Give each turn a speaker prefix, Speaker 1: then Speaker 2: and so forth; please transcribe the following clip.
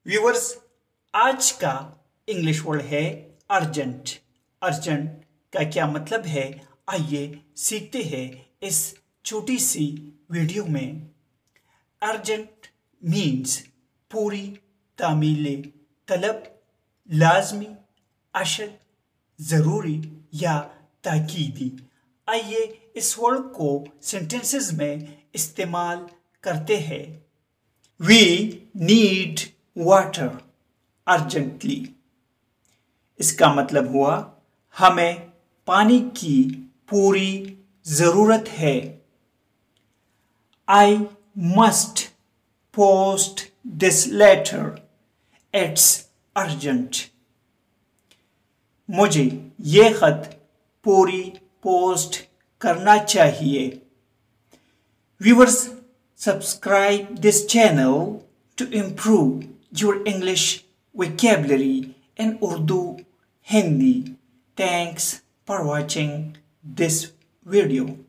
Speaker 1: Viewers, आज का English word है अर्जेंट। अर्जेंट का क्या मतलब है, आइए सीखते हैं इस छोटी सी वीडियो में। अर्जेंट मीन्स पूरी, तामील, तलब, लाजमी, अशद, ज़रूरी या ताकीदी। आइए इस वर्ड को सेंटेंसेस में इस्तेमाल करते हैं। We need water urgently। इसका मतलब हुआ हमें पानी की पूरी ज़रूरत है। I must post this letter, it's urgent। मुझे ये खत पूरी पोस्ट करना चाहिए। Viewers, subscribe this channel to improve your English vocabulary in Urdu, Hindi. Thanks for watching this video.